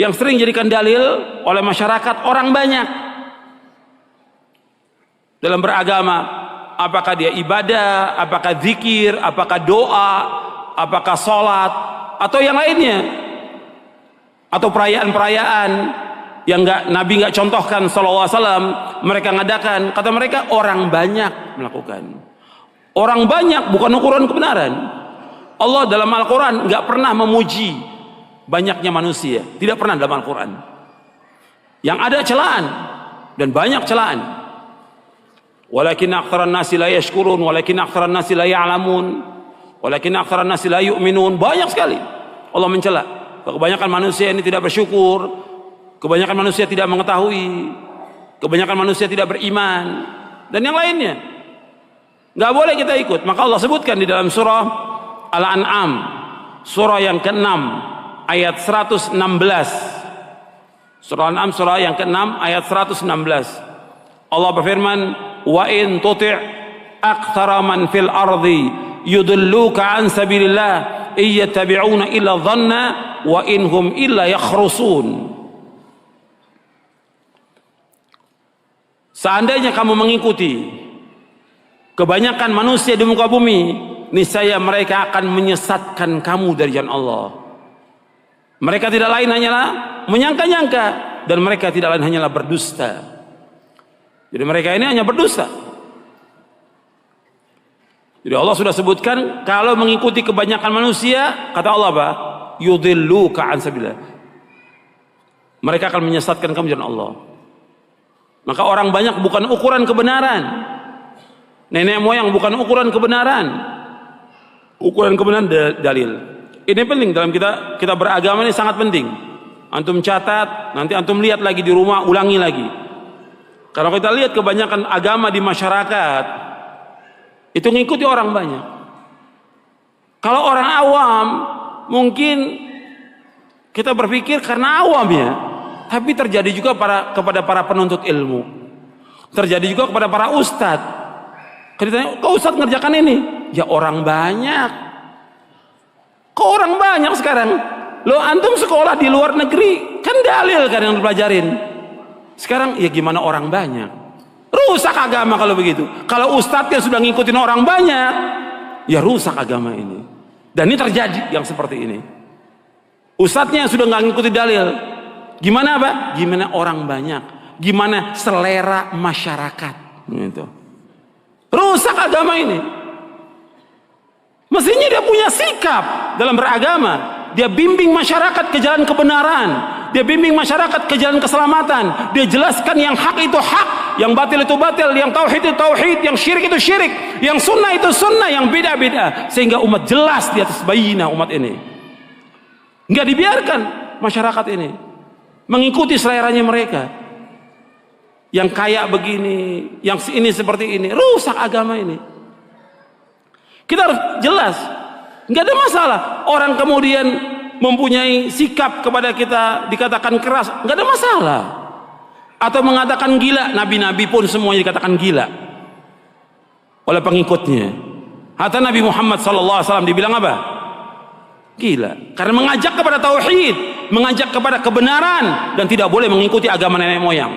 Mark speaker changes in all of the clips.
Speaker 1: yang sering jadikan dalil oleh masyarakat orang banyak dalam beragama, apakah dia ibadah, apakah zikir, apakah doa, apakah sholat, atau yang lainnya, atau perayaan-perayaan yang Nabi nggak contohkan sallallahu alaihi wasallam, mereka ngadakan. Kata mereka orang banyak melakukan. Orang banyak bukan ukuran kebenaran. Allah dalam Al-Quran nggak pernah memuji banyaknya manusia, tidak pernah dalam Al-Quran. Yang ada celaan dan banyak celaan. Walakin aktsaran nasi la yashkurun, walakin aktsaran nasi la ya'lamun, walakin aktsaran nasi la yu'minun. Banyak sekali Allah mencela. Kebanyakan manusia ini tidak bersyukur, kebanyakan manusia tidak mengetahui, kebanyakan manusia tidak beriman, dan yang lainnya. Nggak boleh kita ikut. Maka Allah sebutkan di dalam surah Al-An'am, surah yang ke-6 ayat 116. Surah Al-An'am surah yang ke-6 ayat 116. Allah berfirman, wa in tuti' aktsara man fil ardi yudilluka an sabilillah iyattabi'una illa dhanna wa inhum illa yakhrusun. Seandainya kamu mengikuti kebanyakan manusia di muka bumi, niscaya mereka akan menyesatkan kamu dari jalan Allah. Mereka tidak lain hanyalah menyangka-nyangka, dan mereka tidak lain hanyalah berdusta. Jadi mereka ini hanya berdusta. Jadi Allah sudah sebutkan, kalau mengikuti kebanyakan manusia, kata Allah apa? Yudilluka an sabilillah. Mereka akan menyesatkan kamu jalan Allah. Maka orang banyak bukan ukuran kebenaran. Nenek moyang bukan ukuran kebenaran. Ukuran kebenaran dalil. Ini penting dalam kita beragama, ini sangat penting. Antum catat, nanti antum lihat lagi di rumah, ulangi lagi. Kalau kita lihat kebanyakan agama di masyarakat, itu ngikuti orang banyak. Kalau orang awam, mungkin kita berpikir karena awam ya, tapi terjadi juga kepada para penuntut ilmu. Terjadi juga kepada para ustadz. Kalau ditanya, kok ustadz ngerjakan ini? Ya orang banyak. Kok orang banyak sekarang? Lo antum sekolah di luar negeri, kan dalil kan yang dipelajarin. Sekarang ya gimana orang banyak? Rusak agama kalau begitu. Kalau ustadznya sudah ngikutin orang banyak, ya rusak agama ini. Dan ini terjadi yang seperti ini. Ustadznya sudah nggak ngikuti dalil. Gimana apa? Gimana orang banyak? Gimana selera masyarakat? Gitu. Rusak agama ini. Mestinya dia punya sikap dalam beragama. Dia bimbing masyarakat ke jalan kebenaran. Dia bimbing masyarakat ke jalan keselamatan. Dia jelaskan yang hak itu hak, yang batil itu batil, yang tauhid itu tauhid, yang syirik itu syirik, yang sunnah itu sunnah, yang bid'ah bid'ah, sehingga umat jelas di atas bayinah umat ini. Enggak dibiarkan masyarakat ini mengikuti seleranya mereka. Yang kaya begini, yang ini seperti ini, rusak agama ini. Kita harus jelas. Enggak ada masalah orang kemudian mempunyai sikap kepada kita dikatakan keras, enggak ada masalah. Atau mengatakan gila, nabi-nabi pun semuanya dikatakan gila oleh pengikutnya. Hatta Nabi Muhammad SAW dibilang apa? Gila. Karena mengajak kepada tauhid, mengajak kepada kebenaran, dan tidak boleh mengikuti agama nenek moyang.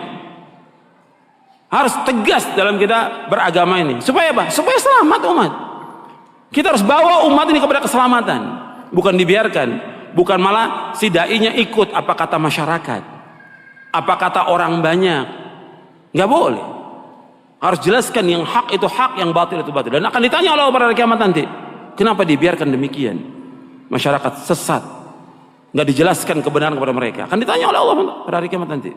Speaker 1: Harus tegas dalam kita beragama ini. Supaya apa? Supaya selamat umat. Kita harus bawa umat ini kepada keselamatan, bukan dibiarkan, bukan malah si dai-nya ikut apa kata masyarakat, apa kata orang banyak. Nggak boleh. Harus jelaskan yang hak itu hak, yang batil itu batil. Dan akan ditanya oleh Allah pada hari kiamat nanti, kenapa dibiarkan demikian? Masyarakat sesat, nggak dijelaskan kebenaran kepada mereka. Akan ditanya oleh Allah pada hari kiamat nanti.